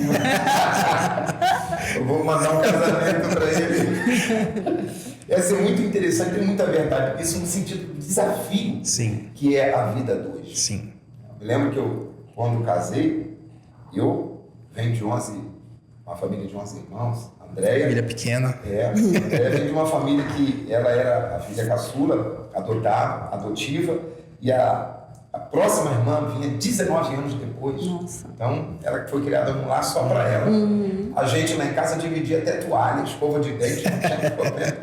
Eu vou mandar um casamento para ele. Essa é muito interessante, tem muita verdade. Isso no sentido do desafio que é a vida dois. Sim. Eu me lembro que quando casei, eu venho de uma família de 11 irmãos. Andréia, família pequena. Andréia vem de uma família que ela era a filha caçula, adotiva, e a próxima irmã vinha 19 anos depois. Nossa. Então, ela foi criada num lar só para ela. A gente lá em casa dividia até toalha, escova de dente, não tinha problema.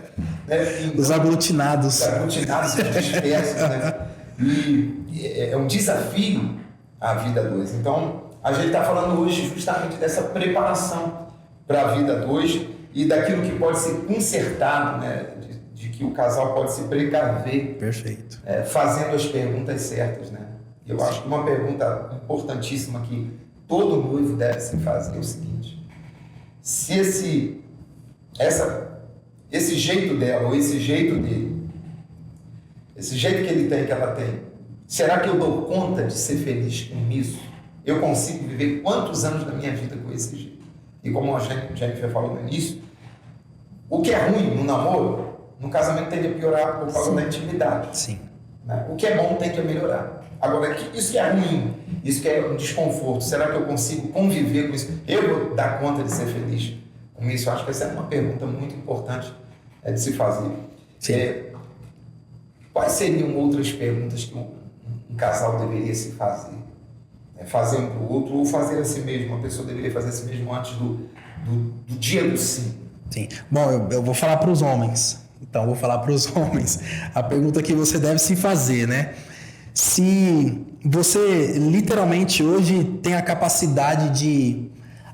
Né? Então, os aglutinados. Os aglutinados, os dispersos, né? E é um desafio a vida dois. Então, a gente está falando hoje justamente dessa preparação para a vida de hoje e daquilo que pode ser consertado, né? De que o casal pode se precaver. Perfeito. Fazendo as perguntas certas, né? Eu acho que uma pergunta importantíssima que todo noivo deve se fazer é o seguinte: se esse jeito dela ou esse jeito dele, esse jeito que ele tem, que ela tem, será que eu dou conta de ser feliz com isso? Eu consigo viver quantos anos da minha vida com esse jeito? E como a Jennifer falou no início, o que é ruim no namoro, no casamento tende a piorar por causa da intimidade. Sim. Né? O que é bom tende a melhorar. Agora, isso que é ruim, isso que é um desconforto, será que eu consigo conviver com isso? Eu vou dar conta de ser feliz com isso? Eu acho que essa é uma pergunta muito importante de se fazer. Quais seriam outras perguntas que um casal deveria se fazer? Fazer um para o outro ou fazer a si mesmo? Uma pessoa deveria fazer a si mesmo antes do dia do sim. Sim. Bom, eu vou falar para os homens. Então, eu vou falar para os homens. A pergunta que você deve se fazer, né? Se você literalmente hoje tem a capacidade de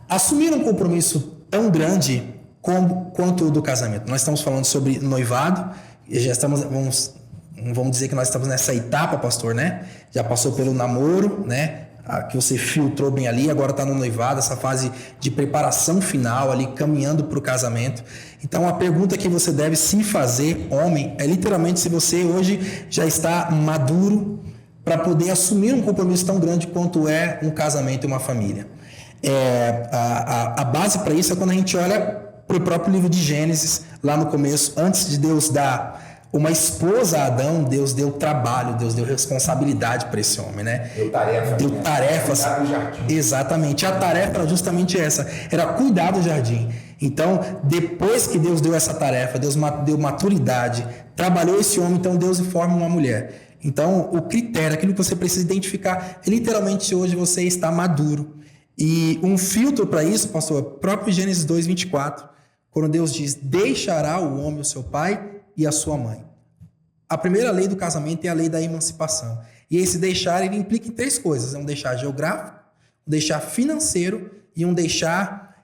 assumir um compromisso tão grande quanto o do casamento. Nós estamos falando sobre noivado, e já estamos, vamos dizer que nós estamos nessa etapa, pastor, né? Já passou pelo namoro, né? Que você filtrou bem ali, agora está no noivado, essa fase de preparação final ali, caminhando para o casamento. Então, a pergunta que você deve se fazer, homem, é literalmente se você hoje já está maduro para poder assumir um compromisso tão grande quanto é um casamento e uma família. A base para isso é quando a gente olha para o próprio livro de Gênesis, lá no começo, antes de Deus dar uma esposa a Adão, Deus deu trabalho, Deus deu responsabilidade para esse homem, né? Deu tarefas. Exatamente. A tarefa era justamente essa, era cuidar do jardim. Então, depois que Deus deu essa tarefa, Deus deu maturidade, trabalhou esse homem, então Deus forma uma mulher. Então, o critério, aquilo que você precisa identificar, é literalmente hoje você está maduro. E um filtro para isso, pastor, próprio Gênesis 2:24, quando Deus diz: deixará o homem o seu pai e a sua mãe. A primeira lei do casamento é a lei da emancipação. E esse deixar, ele implica em 3 coisas. É um deixar geográfico, um deixar financeiro e um deixar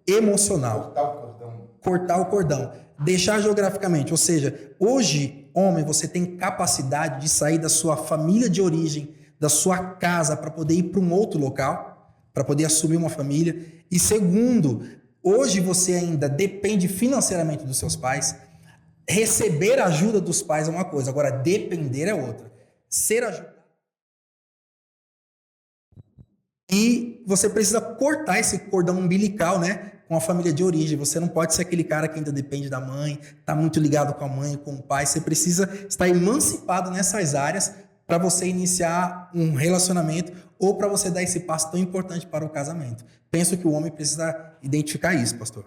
emocional. Cortar o cordão. Deixar geograficamente, ou seja, hoje, homem, você tem capacidade de sair da sua família de origem, da sua casa, para poder ir para um outro local, para poder assumir uma família. E segundo, hoje você ainda depende financeiramente dos seus pais. Receber ajuda dos pais é uma coisa, agora depender é outra. Ser ajudado. E você precisa cortar esse cordão umbilical, né? Com a família de origem. Você não pode ser aquele cara que ainda depende da mãe, está muito ligado com a mãe, com o pai. Você precisa estar emancipado nessas áreas para você iniciar um relacionamento ou para você dar esse passo tão importante para o casamento. Penso que o homem precisa identificar isso, pastor.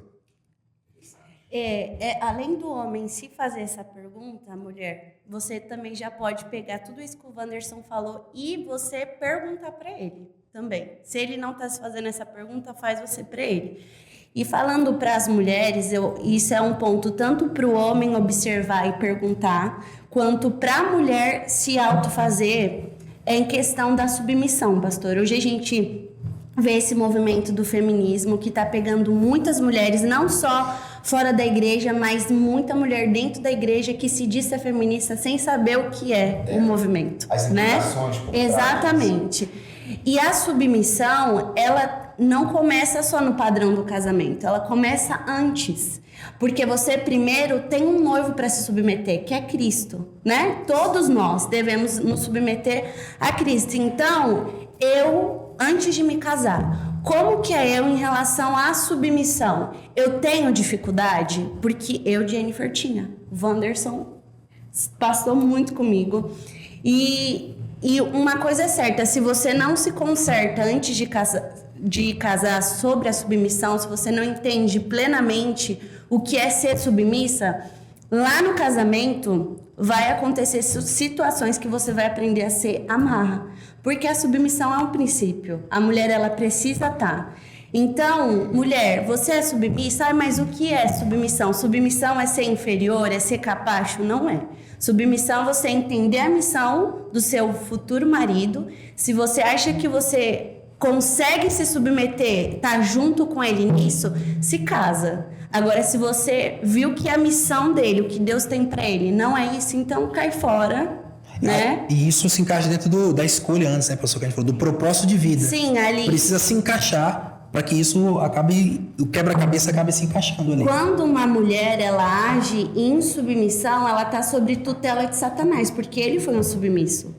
Além do homem se fazer essa pergunta, mulher, você também já pode pegar tudo isso que o Wanderson falou e você perguntar para ele também. Se ele não está se fazendo essa pergunta, faz você para ele. E falando para as mulheres, isso é um ponto tanto para o homem observar e perguntar, quanto para a mulher se autofazer, em questão da submissão, pastor. Hoje a gente vê esse movimento do feminismo que está pegando muitas mulheres, não só fora da igreja, mas muita mulher dentro da igreja que se diz ser feminista sem saber o que é o movimento. As implicações, né? Exatamente. E a submissão, ela não começa só no padrão do casamento, ela começa antes. Porque você primeiro tem um noivo para se submeter, que é Cristo, né? Todos nós devemos nos submeter a Cristo. Então, antes de me casar, como que é eu em relação à submissão? Eu tenho dificuldade? Porque eu, Jennifer, tinha. O Wanderson passou muito comigo. E uma coisa é certa, se você não se conserta antes de casar sobre a submissão, se você não entende plenamente o que é ser submissa, lá no casamento vai acontecer situações que você vai aprender a ser amarra. Porque a submissão é um princípio. A mulher, ela precisa estar. Então, mulher, você é submissa? Mas o que é submissão? Submissão é ser inferior, é ser capacho? Não é. Submissão é você entender a missão do seu futuro marido. Se você acha que você consegue se submeter, tá junto com ele nisso, se casa. Agora, se você viu que a missão dele, o que Deus tem para ele, não é isso, então cai fora, né? E isso se encaixa dentro da escolha antes, né, professor, que a gente falou, do propósito de vida. Sim, ali. Precisa se encaixar para que isso acabe, o quebra-cabeça acabe se encaixando ali. Quando uma mulher, ela age em submissão, ela tá sob tutela de Satanás, porque ele foi um submisso.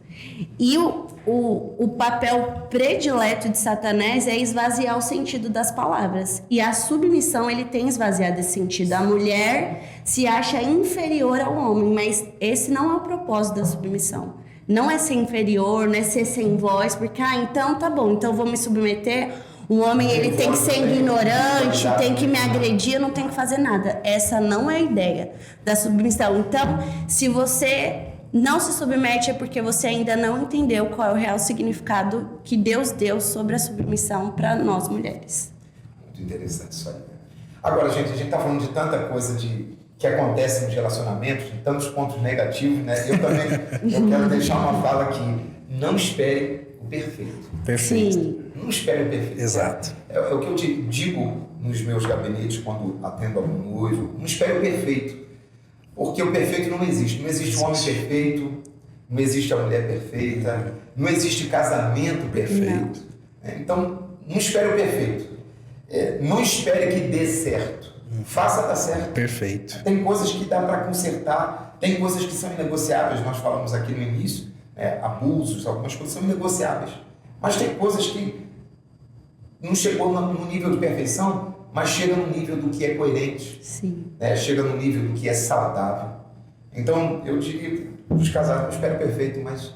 E o papel predileto de Satanás é esvaziar o sentido das palavras. E a submissão, ele tem esvaziado esse sentido. A mulher se acha inferior ao homem, mas esse não é o propósito da submissão. Não é ser inferior, não é ser sem voz, porque, então tá bom, então eu vou me submeter. O homem, ele tem que ser ignorante, tem que me agredir, eu não tenho que fazer nada. Essa não é a ideia da submissão. Então, se você não se submete é porque você ainda não entendeu qual é o real significado que Deus deu sobre a submissão para nós mulheres. Muito interessante isso aí. Agora, gente, a gente está falando de tanta coisa que acontece nos relacionamentos, de tantos pontos negativos, né? Eu quero deixar uma fala aqui. Não espere o perfeito. Perfeito. Sim. Não espere o perfeito. Exato. É o que eu digo nos meus gabinetes quando atendo algum noivo. Não espere o perfeito. Porque o perfeito não existe. Não existe o homem perfeito, não existe a mulher perfeita, não existe casamento perfeito. Então, não espere o perfeito. Não espere que dê certo. Faça dar certo. Perfeito. Tem coisas que dá para consertar, tem coisas que são inegociáveis. Nós falamos aqui no início, abusos, algumas coisas são inegociáveis. Mas tem coisas que não chegou no nível de perfeição, mas chega no nível do que é coerente. Sim. Chega no nível do que é saudável. Então, eu diria para os casais, não espere perfeito, mas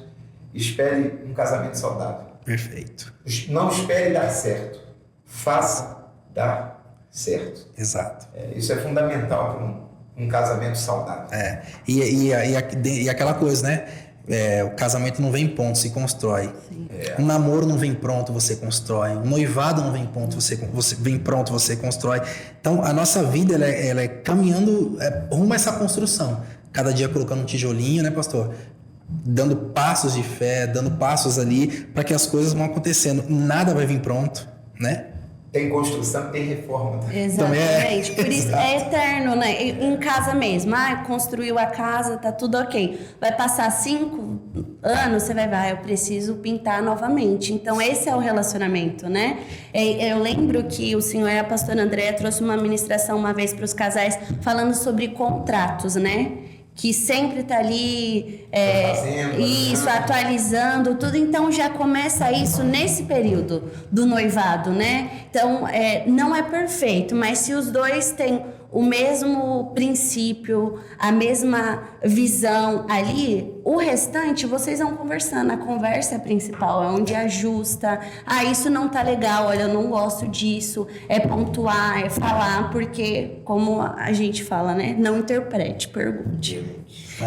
espere um casamento saudável. Perfeito. Não espere dar certo, faça dar certo. Exato. Isso é fundamental para um casamento saudável. E aquela coisa, né? O casamento não vem pronto, se constrói. Um namoro não vem pronto, você constrói. Um noivado não vem pronto, você constrói. Então, a nossa vida ela é caminhando rumo a essa construção. Cada dia colocando um tijolinho, né, pastor? Dando passos de fé, dando passos ali para que as coisas vão acontecendo. Nada vai vir pronto, né? Tem construção, tem reforma. Exatamente. Por isso é eterno, né? Em casa mesmo. Construiu a casa, tá tudo ok. Vai passar 5 anos, você vai eu preciso pintar novamente. Então, esse é o relacionamento, né? Eu lembro que o senhor e a pastora Andréa trouxe uma ministração uma vez para os casais falando sobre contratos, né? Que sempre tá ali atualizando tudo, então já começa isso nesse período do noivado, né? Então, não é perfeito, mas se os dois têm o mesmo princípio, a mesma visão ali, o restante vocês vão conversando, a conversa é principal, é onde ajusta, isso não tá legal, olha, eu não gosto disso, é pontuar, é falar, porque como a gente fala, né, não interprete, pergunte.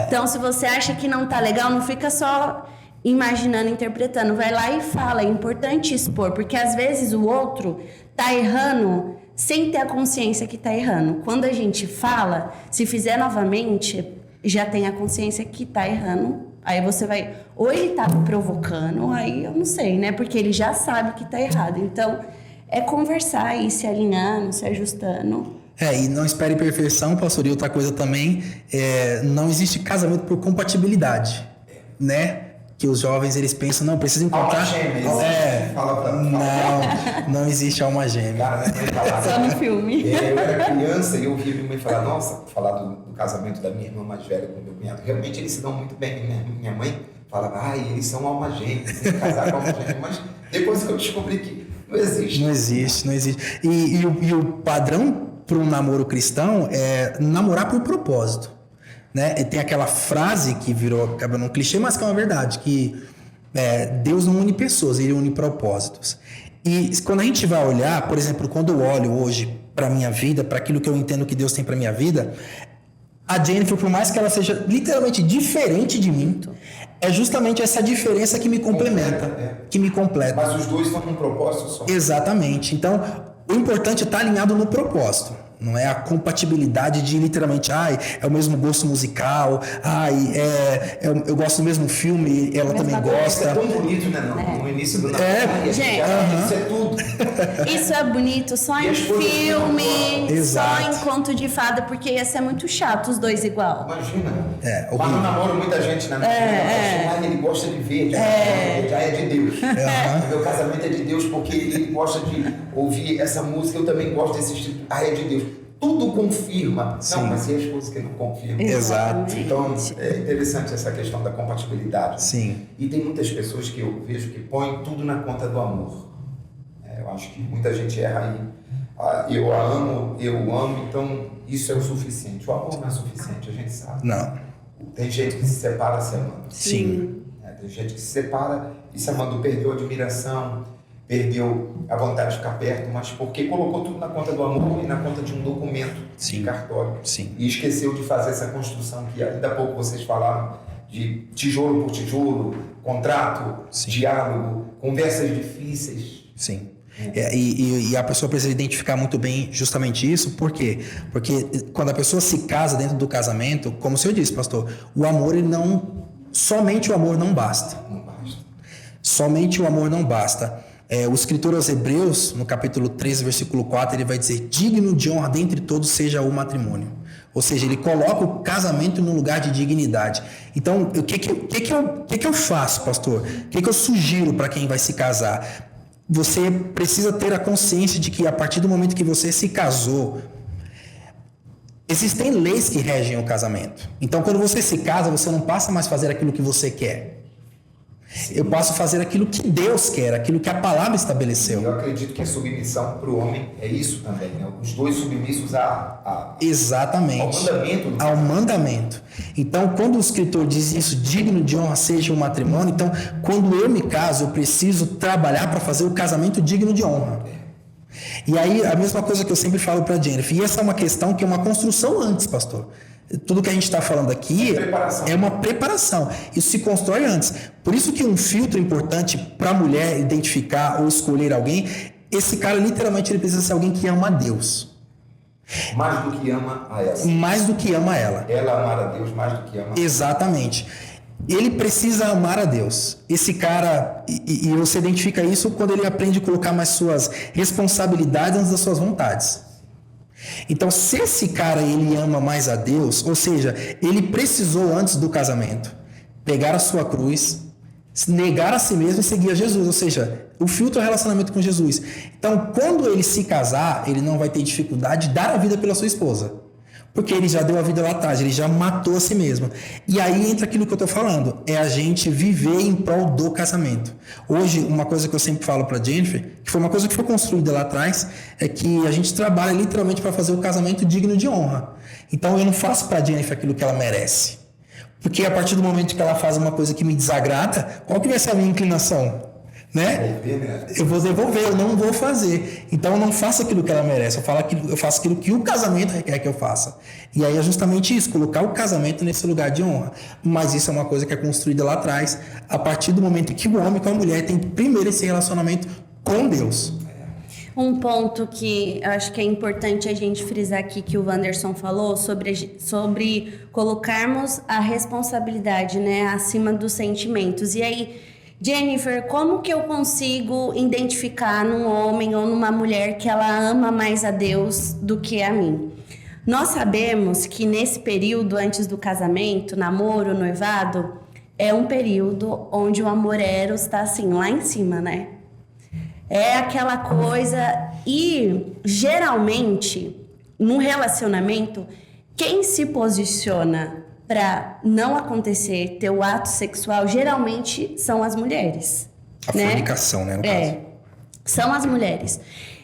Então, se você acha que não tá legal, não fica só imaginando, interpretando, vai lá e fala, é importante expor, porque às vezes o outro tá errando sem ter a consciência que está errando. Quando a gente fala, se fizer novamente, já tem a consciência que está errando. Aí você vai... Ou ele está provocando, aí eu não sei, né? Porque ele já sabe que está errado. Então, é conversar e se alinhando, se ajustando. E não espere perfeição, pastor. E outra coisa também, não existe casamento por compatibilidade, né? Que os jovens, eles pensam, não, precisa encontrar... Alma gêmea, não existe alma gêmea. Cara, só no filme. Eu era criança e eu ouvia minha mãe falar, falar do casamento da minha irmã mais velha com o meu cunhado. Realmente eles se dão muito bem. Minha mãe falava, eles são alma gêmea, tem que casar com alma gêmea. Mas depois que eu descobri que não existe. Não existe. E o padrão para um namoro cristão é namorar por propósito. Né? E tem aquela frase que acaba num clichê, mas que é uma verdade, que Deus não une pessoas, Ele une propósitos. E quando a gente vai olhar, por exemplo, quando eu olho hoje para a minha vida, para aquilo que eu entendo que Deus tem para a minha vida, a Jennifer, por mais que ela seja literalmente diferente de mim, é justamente essa diferença que me complementa, que me completa. Mas os dois estão com um propósito só. Exatamente. Então, o importante é estar alinhado no propósito. Não é a compatibilidade de literalmente, é o mesmo gosto musical, eu gosto do mesmo filme, ela também gosta. É tão bonito, né? No início do Natal. Gente, isso é tudo. Isso é bonito só em filme, só em conto de fada, porque ia ser muito chato os dois igual. Imagina. Mas no namoro, muita gente, né? Ele gosta de verde, já é de Deus. O meu casamento é de Deus porque ele gosta de ouvir essa música, eu também gosto desse tipo. É de Deus. Tudo confirma. Sim. Não, mas e as coisas que não confirmam? Exato. Então, é interessante essa questão da compatibilidade. Sim. E tem muitas pessoas que eu vejo que põem tudo na conta do amor. Eu acho que muita gente erra aí. Eu amo, então isso é o suficiente. O amor não é suficiente, a gente sabe. Não. Tem gente que se separa se amando. Sim. Tem gente que se separa e se amando, perdeu a admiração, perdeu a vontade de ficar perto, mas porque colocou tudo na conta do amor e na conta de um documento de cartório. Sim. E esqueceu de fazer essa construção que ainda há pouco vocês falaram, de tijolo por tijolo, contrato, diálogo, conversas difíceis. Sim. E a pessoa precisa identificar muito bem justamente isso. Por quê? Porque quando a pessoa se casa dentro do casamento, como o senhor disse, pastor, o amor, somente o amor não basta. Não basta. Somente o amor não basta. O escritor aos Hebreus, no capítulo 13, versículo 4, ele vai dizer: digno de honra dentre todos seja o matrimônio. Ou seja, ele coloca o casamento num lugar de dignidade. Então, o que eu faço, pastor? O que eu sugiro para quem vai se casar? Você precisa ter a consciência de que a partir do momento que você se casou, existem leis que regem o casamento. Então, quando você se casa, você não passa mais a fazer aquilo que você quer. Eu passo a fazer aquilo que Deus quer, aquilo que a palavra estabeleceu. Eu acredito que a submissão para o homem é isso também, né? Os dois submissos Exatamente. Ao mandamento. Então, quando o escritor diz isso, digno de honra seja o matrimônio, então, quando eu me caso, eu preciso trabalhar para fazer o casamento digno de honra. E aí, a mesma coisa que eu sempre falo para a Jennifer, e essa é uma questão que é uma construção antes, pastor. Tudo que a gente está falando aqui é uma preparação. Isso se constrói antes. Por isso que um filtro importante para a mulher identificar ou escolher alguém, esse cara literalmente ele precisa ser alguém que ama a Deus. Mais do que ama a ela. Mais do que ama ela. Ela amar a Deus mais do que ama a ela. Exatamente. Ele precisa amar a Deus. Esse cara, e você identifica isso quando ele aprende a colocar mais suas responsabilidades antes das suas vontades. Então, se esse cara ele ama mais a Deus, ou seja, ele precisou antes do casamento pegar a sua cruz, negar a si mesmo e seguir a Jesus, ou seja, o filtro é o relacionamento com Jesus. Então, quando ele se casar, ele não vai ter dificuldade de dar a vida pela sua esposa, porque ele já deu a vida lá atrás, ele já matou a si mesmo. E aí entra aquilo que eu estou falando, é a gente viver em prol do casamento. Hoje, uma coisa que eu sempre falo para Jennifer, que foi uma coisa que foi construída lá atrás, é que a gente trabalha literalmente para fazer o casamento digno de honra. Então, eu não faço para Jennifer aquilo que ela merece. Porque a partir do momento que ela faz uma coisa que me desagrada, qual que vai ser a minha inclinação? Né? Eu vou devolver, eu não vou fazer. Então eu não faço aquilo que ela merece, eu faço aquilo que o casamento requer que eu faça. E aí é justamente isso, colocar o casamento nesse lugar de honra. Mas isso é uma coisa que é construída lá atrás, a partir do momento que o homem com a mulher tem primeiro esse relacionamento com Deus. Um ponto que eu acho que é importante a gente frisar aqui, que o Wanderson falou, sobre colocarmos a responsabilidade, né, acima dos sentimentos. E aí, Jennifer, como que eu consigo identificar num homem ou numa mulher que ela ama mais a Deus do que a mim? Nós sabemos que nesse período antes do casamento, namoro, noivado, é um período onde o amor eros está assim, lá em cima, né? É aquela coisa, e geralmente, num relacionamento, quem se posiciona para não acontecer ter o ato sexual, geralmente são as mulheres. A fornicação, né, no caso. São as mulheres.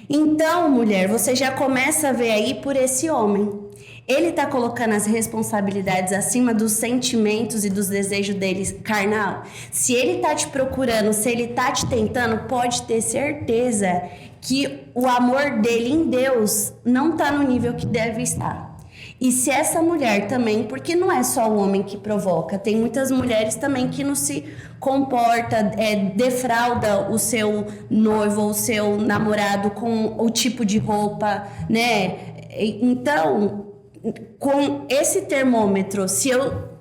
Então, mulher, você já começa a ver aí por esse homem. Ele tá colocando as responsabilidades acima dos sentimentos e dos desejos dele carnal. Se ele tá te procurando, se ele tá te tentando, pode ter certeza que o amor dele em Deus não tá no nível que deve estar. E se essa mulher também, porque não é só o homem que provoca, tem muitas mulheres também que não se comporta, defrauda o seu noivo ou o seu namorado com o tipo de roupa, né? Então, com esse termômetro,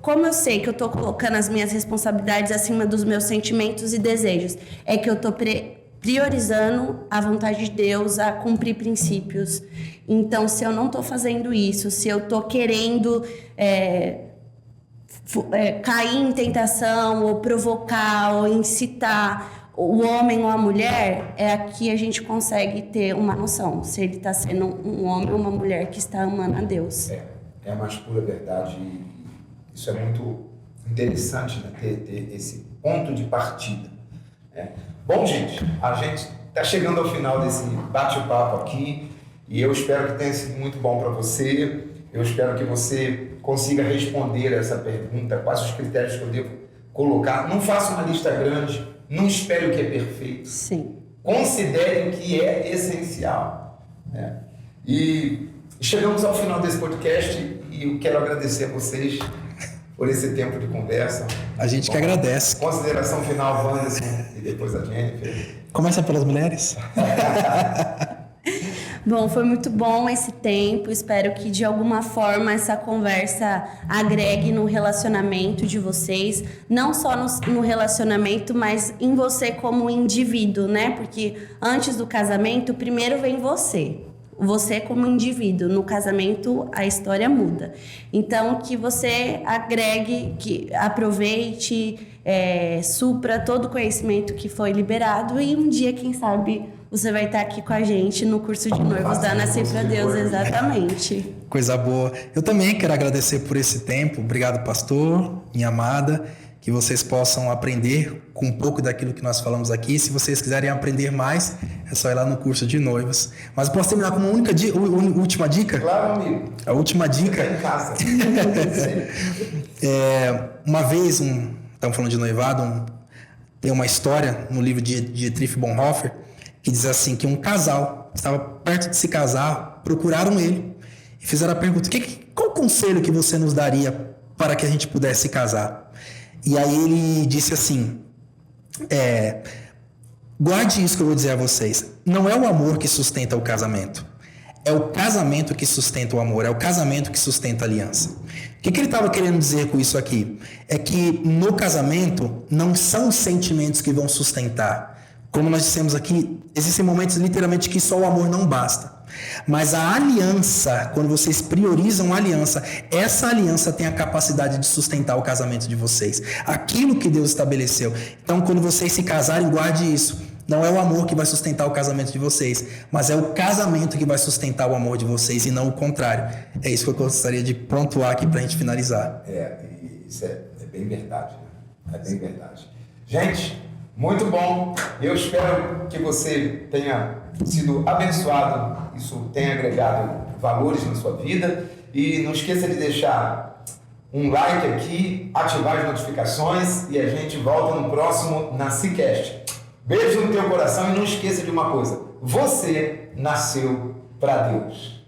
como eu sei que eu estou colocando as minhas responsabilidades acima dos meus sentimentos e desejos, é que eu estou priorizando a vontade de Deus, a cumprir princípios. Então, se eu não estou fazendo isso, se eu estou querendo cair em tentação, ou provocar, ou incitar o homem ou a mulher, aqui a gente consegue ter uma noção se ele está sendo um homem ou uma mulher que está amando a Deus. É a mais pura verdade. Isso é muito interessante, né? ter esse ponto de partida. Bom, gente, a gente está chegando ao final desse bate-papo aqui e eu espero que tenha sido muito bom para você. Eu espero que você consiga responder essa pergunta, quais os critérios que eu devo colocar. Não faça uma lista grande, não espere o que é perfeito. Sim. Considere o que é essencial. E chegamos ao final desse podcast e eu quero agradecer a vocês por esse tempo de conversa. A gente que agradece. Consideração final, Wanderson, e depois a Jennifer. Começa pelas mulheres. Bom, foi muito bom esse tempo. Espero que de alguma forma essa conversa agregue no relacionamento de vocês, não só no relacionamento, mas em você como indivíduo, né? Porque antes do casamento, primeiro vem você como indivíduo. No casamento, a história muda. Então, que você agregue, que aproveite, supra todo o conhecimento que foi liberado e um dia, quem sabe, você vai estar aqui com a gente no curso de noivos da Nascer para Deus, exatamente. Coisa boa. Eu também quero agradecer por esse tempo. Obrigado, pastor, minha amada. Que vocês possam aprender com um pouco daquilo que nós falamos aqui. Se vocês quiserem aprender mais, é só ir lá no curso de noivos. Mas posso terminar com uma última dica? Claro, amigo. A última dica... Você tá em casa. Uma vez, estamos falando de noivado, tem uma história no livro de Dietrich Bonhoeffer que diz assim, que um casal estava perto de se casar, procuraram ele e fizeram a pergunta, qual conselho que você nos daria para que a gente pudesse se casar? E aí ele disse assim, guarde isso que eu vou dizer a vocês, não é o amor que sustenta o casamento, é o casamento que sustenta o amor, é o casamento que sustenta a aliança. O que ele estava querendo dizer com isso aqui? É que no casamento não são os sentimentos que vão sustentar. Como nós dissemos aqui, existem momentos literalmente que só o amor não basta. Mas a aliança, quando vocês priorizam a aliança, essa aliança tem a capacidade de sustentar o casamento de vocês. Aquilo que Deus estabeleceu. Então, quando vocês se casarem, guarde isso. Não é o amor que vai sustentar o casamento de vocês, mas é o casamento que vai sustentar o amor de vocês e não o contrário. É isso que eu gostaria de pontuar aqui para a gente finalizar. Isso é bem verdade. É bem verdade. Gente, muito bom. Eu espero que você tenha sido abençoado, isso tenha agregado valores na sua vida. E não esqueça de deixar um like aqui, ativar as notificações e a gente volta no próximo NasciCast. Beijo no teu coração e não esqueça de uma coisa: você nasceu para Deus.